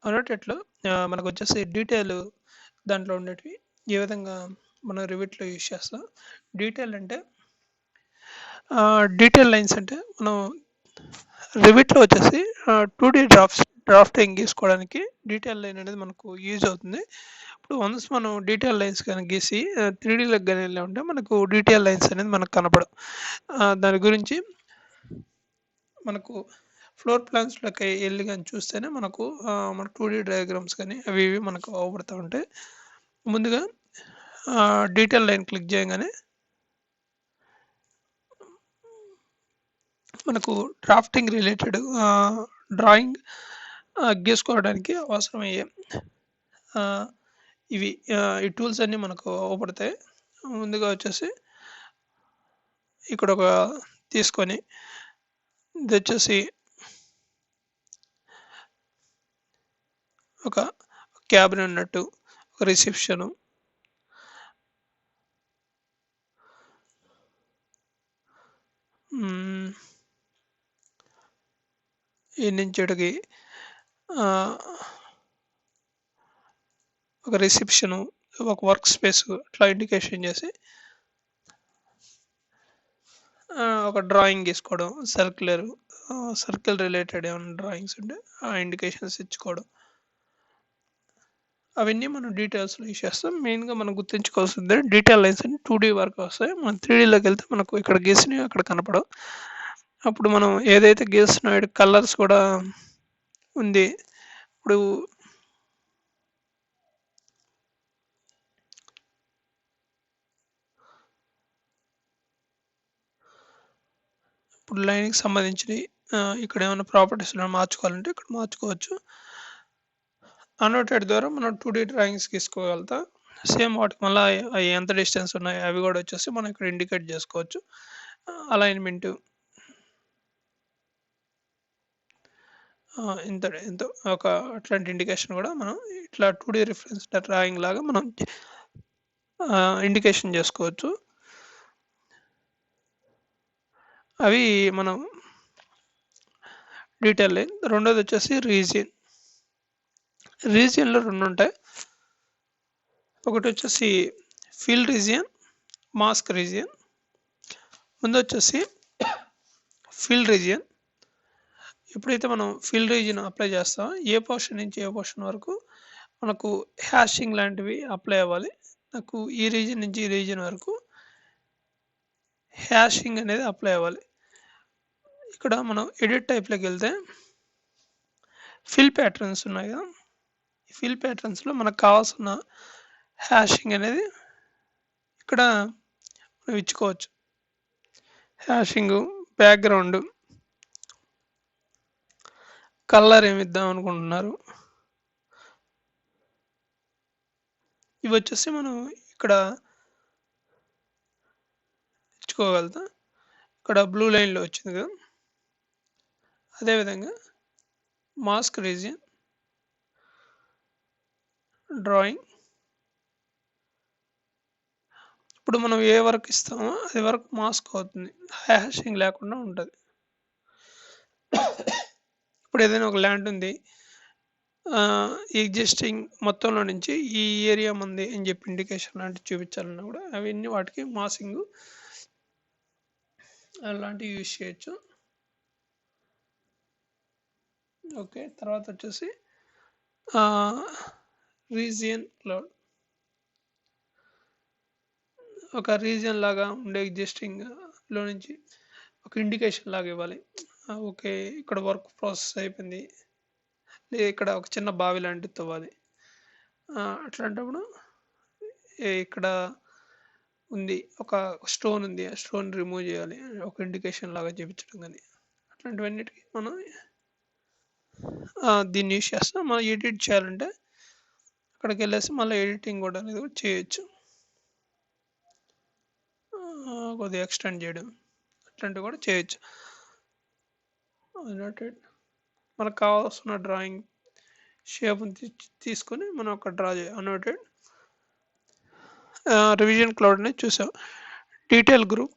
అనోటేట్‌లో మనకొచ్చేసి detail దాంట్లో ఉండేటివి ఏ విధంగా మనం రివిట్‌లో యూజ్ చేస్తాం. డీటెయిల్ అంటే డీటెయిల్ లైన్స్ అంటే మనం రివిట్‌లో వచ్చేసి 2డీ డ్రాఫ్టింగ్ గీసుకోవడానికి డీటెయిల్ లైన్ అనేది మనకు యూజ్ అవుతుంది. ఇప్పుడు వన్స్ మనం డీటెయిల్ లైన్స్ గాని గీసి 3డీలోకి గాని వెళ్ళామంటే మనకు డీటెయిల్ లైన్స్ అనేది మనకు కనపడవు. దాని గురించి మనకు ఫ్లోర్ ప్లాన్స్‌లోకి ఎళ్లి గాని చూస్తేనే మనకు మన 2డీ డయాగ్రామ్స్ గాని అవి ఇవి మనకు అవుపడతా ఉంటాయి. ముందుగా డీటెయిల్ లైన్ క్లిక్ చేయంగానే మనకు డ్రాఫ్టింగ్ రిలేటెడ్ డ్రాయింగ్ గీసుకోవడానికి అవసరమయ్యే ఆహ్, ఇవి ఈ టూల్స్ అన్నీ మనకు అవుపడతాయి. ముందుగా వచ్చేసి ఇక్కడ ఒక తీసుకొని ఇదొచ్చేసి ఒక క్యాబిన్ ఉన్నట్టు, ఒక రిసెప్షను, హ్మ్. ఈడ నుంచి ఈడకి ఆహ్, ఒక రిసెప్షను, ఒక వర్క్ స్పేసు అట్లా ఇండికేషన్ చేసి ఒక డ్రాయింగ్ గీసుకోవడం. సర్కిల్ రిలేటెడ్ ఏమన్నా డ్రాయింగ్స్ ఉంటే ఆ ఇండికేషన్స్ ఇచ్చుకోవడం. అవన్నీ మనం డీటెయిల్స్‌లో యూజ్ చేస్తాం. మెయిన్‌గా మనం గుర్తుంచుకోవాల్సింది డీటెయిల్ లైన్స్ అని 2డీ వరకు వస్తాయి. మనం 3డీలోకెళ్తే మనకు ఇక్కడ గీసినవి అక్కడ కనపడవు. అప్పుడు మనం ఏదైతే గీస్తున్నామో కలర్స్ కూడా ఉంది. ఇప్పుడు ఇప్పుడు లైన్‌కి సంబంధించినయి ఇక్కడ ఏమైనా ప్రాపర్టీస్‌లో మార్చుకోవాలంటే ఇక్కడ మార్చుకోవచ్చు. అనోటేట్ ద్వారా మనం 2డీ డ్రాయింగ్స్ గీసుకోగలుగుతాం. సేమ్ వాటికి మళ్ళా అయి ఎంత డిస్టెన్స్ ఉన్నాయి అవి కూడా వచ్చేసి మనం ఇక్కడ ఇండికేట్ చేసుకోవచ్చు. అలైన్‌మెంట్ ఇంత ఒక అట్లాంటి ఇండికేషన్ కూడా మనం ఇట్లా 2డీ రిఫరెన్స్ డ్రాయింగ్ లాగా మనం ఇండికేషన్ చేసుకోవచ్చు. అవి మనం డీటెయిల్ లైన్. రెండోది వచ్చేసి రీజియన్. రీజియన్‌లో 2 ఉంటాయి. ఒకటి వచ్చేసి ఫీల్డ్ రీజియన్, మాస్క్ రీజియన్. ముందొచ్చేసి ఫీల్డ్ రీజియన్. ఎప్పుడైతే మనం ఫీల్డ్ రీజియన్ అప్లై చేస్తామో ఏ పోర్షన్ నుంచి ఏ పోర్షన్ వరకు మనకు హ్యాషింగ్ లాంటివి అప్లై అవ్వాలి. నాకు ఈ రీజియన్ నుంచి ఈ రీజియన్ వరకు హ్యాషింగ్ అనేది అప్లై అవ్వాలి. ఇక్కడ మనం ఎడిట్ టైప్‌లోకి వెళ్తే ఫిల్ ప్యాటర్న్స్ ఉన్నాయి కదా! ఈ ఫిల్ ప్యాటర్న్స్‌లో మనకు కావాల్సిన హ్యాషింగ్ అనేది ఇక్కడ మనం ఇచ్చుకోవచ్చు. హ్యాషింగు, బ్యాక్‌గ్రౌండు, కలర్ ఏమిద్దాం అనుకుంటున్నారు. ఇవొచ్చేసి మనం ఇక్కడ ఇచ్చుకోగలుగుతాం. ఇక్కడ బ్లూ లైన్‌లో వచ్చింది కదా! అదేవిధంగా మాస్క్ రీజియన్, డ్రాయింగ్. ఇప్పుడు మనం ఏ వర్క్ ఇస్తామో అది వరకు మాస్క్ అవుతుంది. హ్యాషింగ్ లేకుండా ఉంటది. ఇప్పుడు ఏదైనా ఒక ల్యాండ్ ఉంది. ఎగ్జిస్టింగ్ మొత్తంలో నుంచి ఈ ఏరియా మంది అని చెప్పి ఇండికేషన్ లాంటివి చూపించాలన్నా కూడా అవన్నీ వాటికి మాసింగు అలాంటివి యూజ్ చేయొచ్చు. ఓకే. తర్వాత వచ్చేసి రీజియన్ క్లౌడ్. ఒక రీజియన్ లాగా ఉండే ఎగ్జిస్టింగ్‌లో నుంచి ఒక ఇండికేషన్ లాగా ఇవ్వాలి. ఓకే. ఇక్కడ వర్క్ ప్రాసెస్ అయిపోయింది. లేదా ఇక్కడ ఒక చిన్న బావి లాంటిది తవ్వాలి. అట్లాంటప్పుడు ఇక్కడ ఉంది. ఒక స్టోన్ ఉంది. ఆ స్టోన్ రిమూవ్ చేయాలి. ఒక ఇండికేషన్ లాగా చూపించడం గాని. అట్లాంటివన్నిటికి మనం దీన్ని యూజ్ చేస్తాం. మనం ఎడిట్ చేయాలంటే అక్కడికెళ్ళేసి మళ్ళీ ఎడిటింగ్ కూడా అనేది కూడా చేయొచ్చు. కొద్దిగా ఎక్స్టెండ్ చేయడం అట్లాంటివి కూడా చేయొచ్చు. నోటెడ్. మనకు కావాల్సిన డ్రాయింగ్ షేప్‌ని తీసుకొని మనం అక్కడ డ్రా చేయాలి. అనోటెడ్. రివిజన్ క్లౌడ్ అనేది చూసాం. Detail group.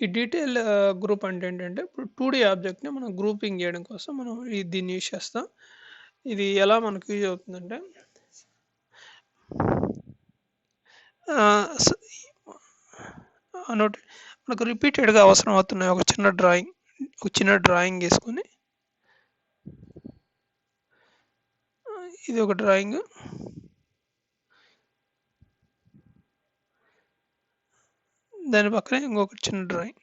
ఈ డీటెయిల్ గ్రూప్ అంటే ఏంటంటే ఇప్పుడు 2D ఆబ్జెక్ట్ని మనం గ్రూపింగ్ చేయడం కోసం మనం దీన్ని యూజ్ చేస్తాం. ఇది ఎలా మనకు యూజ్ అవుతుందంటే నోట్ మనకు రిపీటెడ్గా అవసరం అవుతున్నాయి. ఒక చిన్న డ్రాయింగ్ వేసుకొని ఇది ఒక డ్రాయింగ్, దాని పక్కనే ఇంకొక చిన్న డ్రాయింగ్,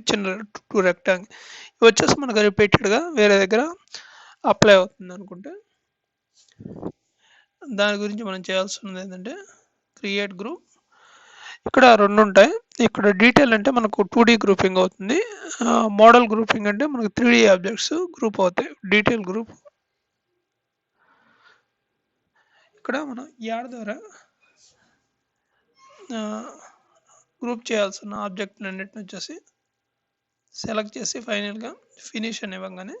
చిన్న 2 రెక్టాంగిల్. ఇవి వచ్చేసి మనకు రిపీటెడ్గా వేరే దగ్గర అప్లై అవుతుంది అనుకుంటే దాని గురించి మనం చేయాల్సింది ఏంటంటే క్రియేట్ గ్రూప్. ఇక్కడ 2 ఉంటాయి. ఇక్కడ డీటెయిల్ అంటే మనకు 2D గ్రూపింగ్ అవుతుంది. మోడల్ గ్రూపింగ్ అంటే మనకు 3D ఆబ్జెక్ట్స్ గ్రూప్ అవుతాయి. డీటెయిల్ గ్రూప్ ఇక్కడ మనం యాడ్ ద్వారా గ్రూప్ చేయాల్సిన ఆబ్జెక్ట్ అన్నిటిని వచ్చేసి సెలెక్ట్ చేసి ఫైనల్గా ఫినిష్ అని ఇవ్వగానే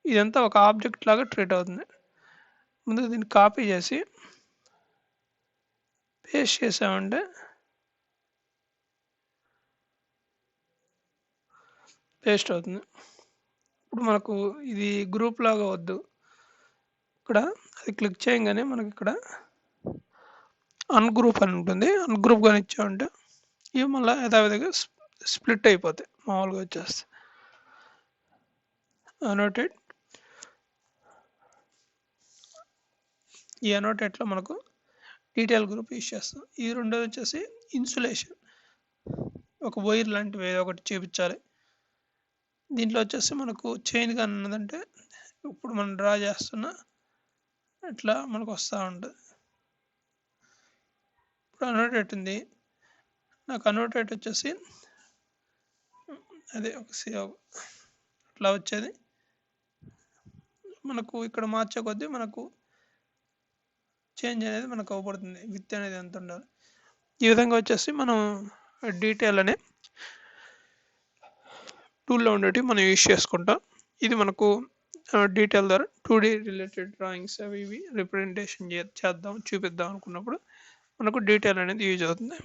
ఇదంతా ఒక ఆబ్జెక్ట్ లాగా ట్రీట్ అవుతుంది. ముందుగా దీన్ని కాపీ చేసి పేస్ట్ చేసామంటే పేస్ట్ అవుతుంది. ఇప్పుడు మనకు ఇది గ్రూప్ లాగా వద్దు, ఇక్కడ అది క్లిక్ చేయగానే మనకి ఇక్కడ అన్గ్రూప్ అని ఉంటుంది. అన్గ్రూప్ కానీ ఇచ్చామంటే ఇవి మళ్ళీ యథావిధిగా స్ప్లిట్ అయిపోతాయి. మామూలుగా వచ్చేస్తే అనోటేట్, ఈ అనోటేట్లో మనకు డీటెయిల్ గ్రూప్ యూజ్ చేస్తాం. ఈ రెండోది వచ్చేసి ఇన్సులేషన్, ఒక వైర్ లాంటివి ఏదో ఒకటి చూపించాలి. దీంట్లో వచ్చేసి మనకు చైన్ కానీ ఉన్నదంటే ఇప్పుడు మనం డ్రా చేస్తున్న ఇట్లా మనకు వస్తూ ఉంటుంది. ఇప్పుడు అనోటేట్ ఉంది, నాకు అనోటేట్ వచ్చేసి అదే అట్లా వచ్చేది. మనకు ఇక్కడ మార్చే కొద్దీ మనకు చేంజ్ అనేది మనకు అవపడుతుంది, విత్ అనేది ఎంత ఉండాలి. ఈ విధంగా వచ్చేసి మనం డీటెయిల్ అనే టూల్లో ఉండేవి మనం యూజ్ చేసుకుంటాం. ఇది మనకు డీటెయిల్ ద్వారా 2D రిలేటెడ్ డ్రాయింగ్స్ అవి ఇవి రిప్రజెంటేషన్ చూపిద్దాం అనుకున్నప్పుడు మనకు డీటెయిల్ అనేది యూజ్ అవుతుంది.